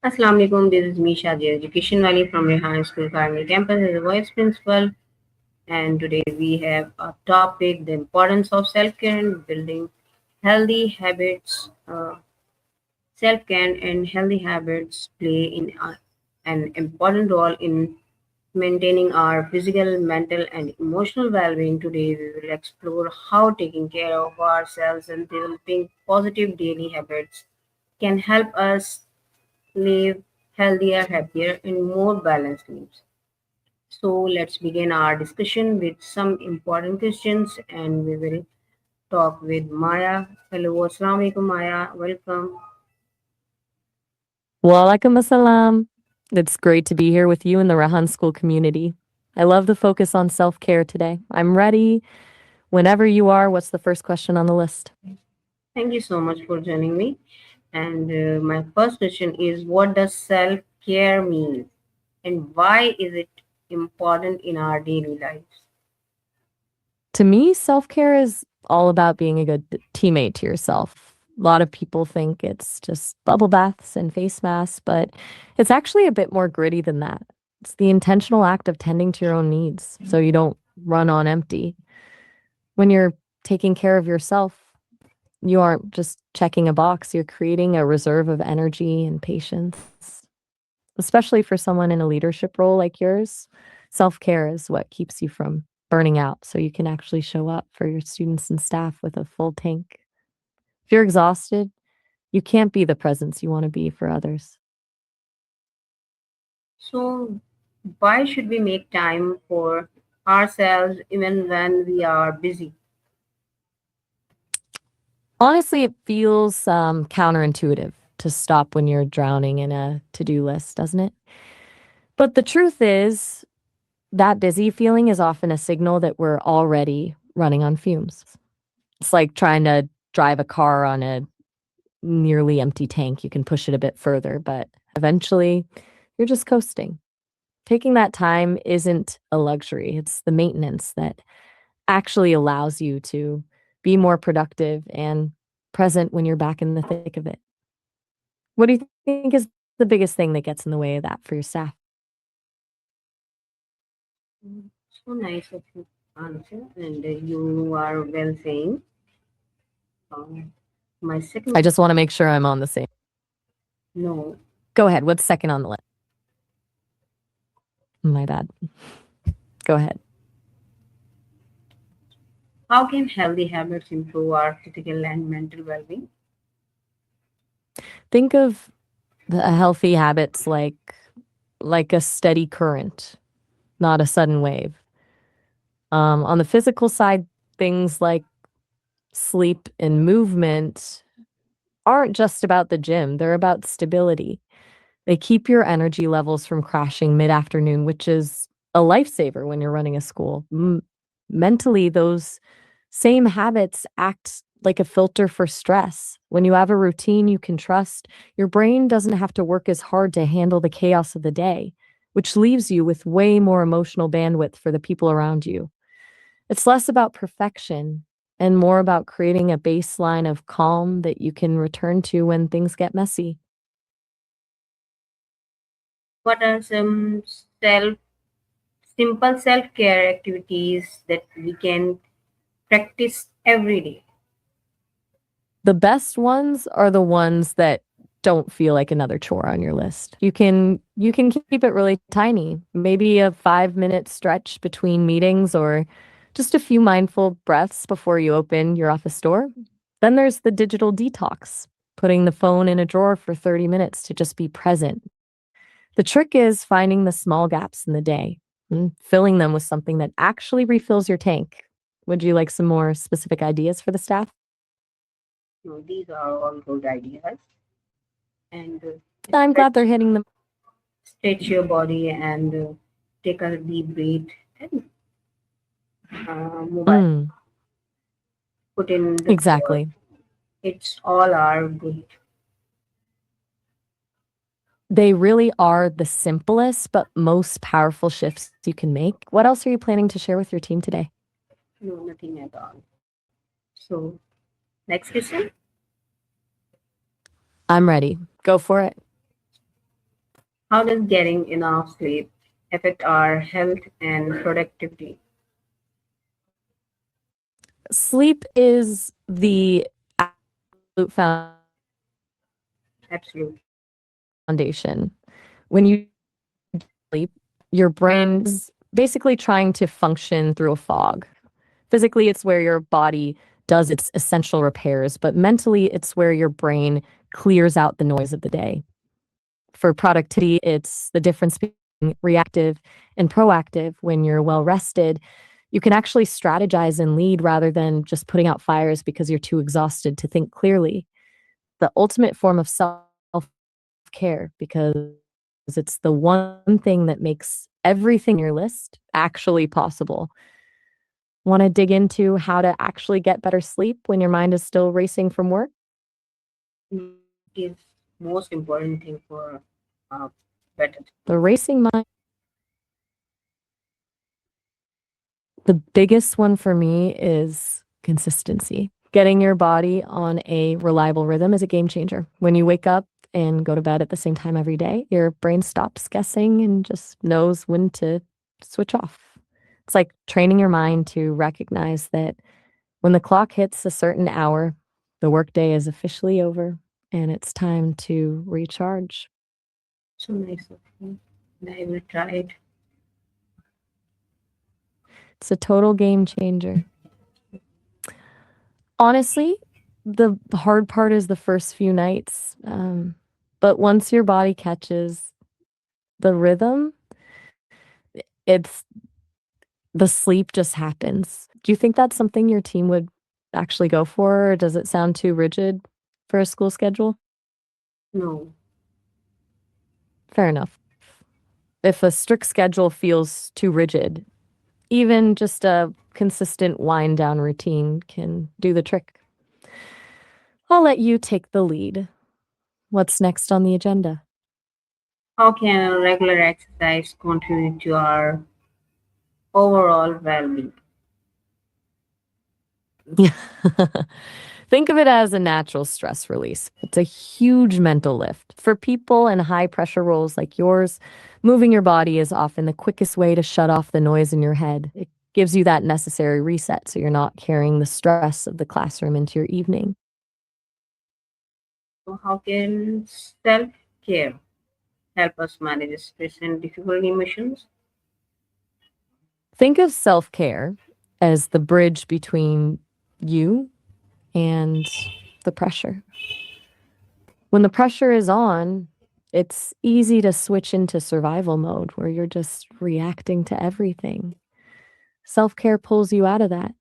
Assalamu alaikum, this is me Shazia, Education Valley from Rehan School Karmel campus as a vice principal. And today we have a topic: the importance of self-care and building healthy habits. Self-care and healthy habits play an important role in maintaining our physical, mental, and emotional well-being. Today we will explore how taking care of ourselves and developing positive daily habits can help us live healthier, happier, and more balanced lives. So let's begin our discussion with some important questions, and we will talk with Maya. Hello, Assalamu alaikum, Maya. Welcome. Walaikum assalam. It's great to be here with you in the Rahan School community. I love the focus on self care today. I'm ready whenever you are. What's the first question on the list? Thank you so much for joining me. And my first question is, what does self-care mean, and why is it important in our daily lives? To me, self care is all about being a good teammate to yourself. A lot of people think it's just bubble baths and face masks, but it's actually a bit more gritty than that. It's the intentional act of tending to your own needs so you don't run on empty. When you're taking care of yourself, you aren't just checking a box, you're creating a reserve of energy and patience. Especially for someone in a leadership role like yours, self care is what keeps you from burning out so you can actually show up for your students and staff with a full tank. If you're exhausted, you can't be the presence you want to be for others. So, why should we make time for ourselves even when we are busy? Honestly, it feels counterintuitive to stop when you're drowning in a to do list, doesn't it? But the truth is, that busy feeling is often a signal that we're already running on fumes. It's like trying to drive a car on a nearly empty tank. You can push it a bit further, but eventually you're just coasting. Taking that time isn't a luxury, it's the maintenance that actually allows you to be more productive and present when you're back in the thick of it. What do you think is the biggest thing that gets in the way of that for your staff? So nice of you answer, and you are well saying. Um, my second I just want to make sure I'm on the same. no, Go ahead. What's second on the list? My bad. Go ahead. how can healthy habits improve our physical and mental well-being? Think of the healthy habits like a steady current, not a sudden wave. On the physical side, things like sleep and movement aren't just about the gym, they're about stability. They keep your energy levels from crashing mid afternoon, which is a lifesaver when you're running a school. Mentally, those same habits act like a filter for stress. When you have a routine you can trust, your brain doesn't have to work as hard to handle the chaos of the day, which leaves you with way more emotional bandwidth for the people around you. It's less about perfection and more about creating a baseline of calm that you can return to when things get messy. What are some simple self-care activities that we can practice every day? The best ones are the ones that don't feel like another chore on your list. You can keep it really tiny. Maybe a 5-minute stretch between meetings or just a few mindful breaths before you open your office door. Then there's the digital detox, putting the phone in a drawer for 30 minutes to just be present. The trick is finding the small gaps in the day and filling them with something that actually refills your tank. Would you like some more specific ideas for the staff? No, these are all good ideas. And I'm glad stretch, they're hitting them. stretch your body and take a deep breath and mobile Mm, put in the drawer. exactly. It's all are good. They really are the simplest but most powerful shifts you can make. What else are you planning to share with your team today? No, nothing at all. So next question. I'm ready. Go for it. How does getting enough sleep affect our health and productivity? Sleep is the absolute foundation. Absolutely. When you sleep, your brain's basically trying to function through a fog. Physically, it's where your body does its essential repairs, but mentally, it's where your brain clears out the noise of the day. For productivity, it's the difference between reactive and proactive. When you're well rested, you can actually strategize and lead rather than just putting out fires because you're too exhausted to think clearly. The ultimate form of self-care because it's the one thing that makes everything on your list actually possible. Want to dig into how to actually get better sleep when your mind is still racing from work? Is most important thing for better The sleep. racing mind, the biggest one for me is consistency. Getting your body on a reliable rhythm is a game changer. When you wake up and go to bed at the same time every day, your brain stops guessing and just knows when to switch off. It's like training your mind to recognize that when the clock hits a certain hour, the workday is officially over and it's time to recharge. So nice of you. I will try it. It's a total game changer. Honestly, the hard part is the first few nights. But once your body catches the rhythm, it's the sleep just happens. Do you think that's something your team would actually go for, or does it sound too rigid for a school schedule? No. Fair enough. If a strict schedule feels too rigid, even just a consistent wind down routine can do the trick. I'll let you take the lead. What's next on the agenda? How can regular exercise contribute to our overall well-being? Think of it as a natural stress release. It's a huge mental lift. For people in high pressure roles like yours, moving your body is often the quickest way to shut off the noise in your head. It gives you that necessary reset so you're not carrying the stress of the classroom into your evening. So how can self-care help us manage stress and difficult emotions? Think of self care as the bridge between you and the pressure. When the pressure is on, it's easy to switch into survival mode where you're just reacting to everything. Self care pulls you out of that.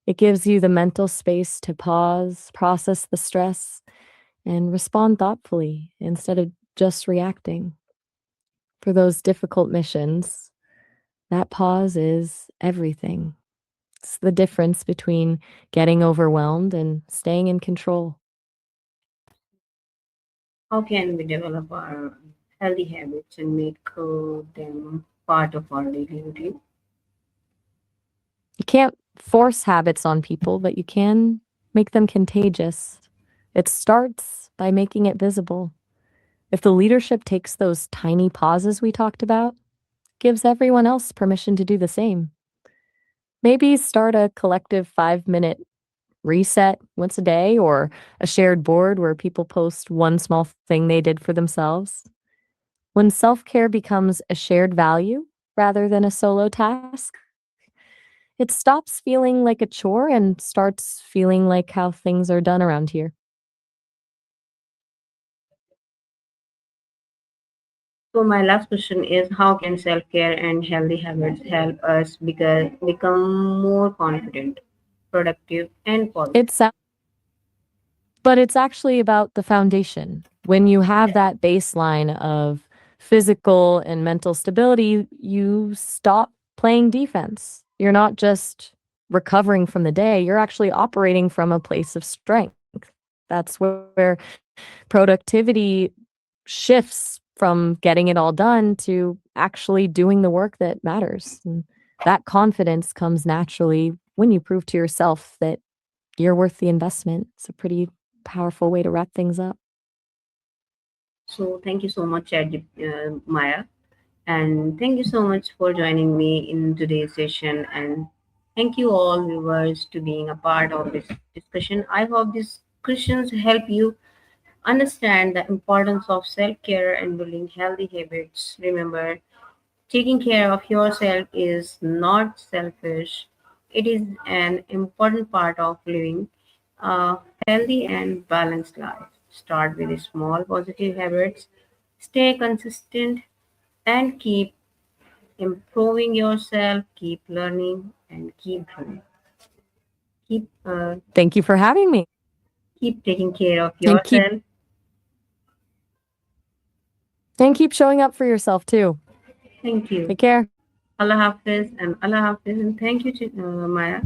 It gives you the mental space to pause, process the stress, and respond thoughtfully instead of just reacting. For those difficult missions, that pause is everything. It's the difference between getting overwhelmed and staying in control. How can we develop our healthy habits and make them part of our daily routine? You can't force habits on people, but you can make them contagious. It starts by making it visible. If the leadership takes those tiny pauses we talked about, gives everyone else permission to do the same. Maybe start a collective 5-minute reset once a day or a shared board where people post one small thing they did for themselves. When self care becomes a shared value rather than a solo task, it stops feeling like a chore and starts feeling like how things are done around here. So my last question is how can self-care and healthy habits help us become more confident, productive and positive? It's But it's actually about the foundation. When you have that baseline of physical and mental stability, you stop playing defense. You're not just recovering from the day, you're actually operating from a place of strength. That's where productivity shifts from getting it all done to actually doing the work that matters. And that confidence comes naturally when you prove to yourself that you're worth the investment. It's a pretty powerful way to wrap things up. So thank you so much, Maya, and thank you so much for joining me in today's session. And thank you all viewers to being a part of this discussion. I hope these questions help you understand the importance of self-care and building healthy habits. Remember, taking care of yourself is not selfish. It is an important part of living a healthy and balanced life. Start with small positive habits, stay consistent, and keep improving yourself, keep learning, and keep growing. Keep Thank you for having me. keep taking care of And keep yourself. and keep showing up for yourself too. Thank you. Take care. Allah Hafiz and Allah Hafiz, and thank you, Maya.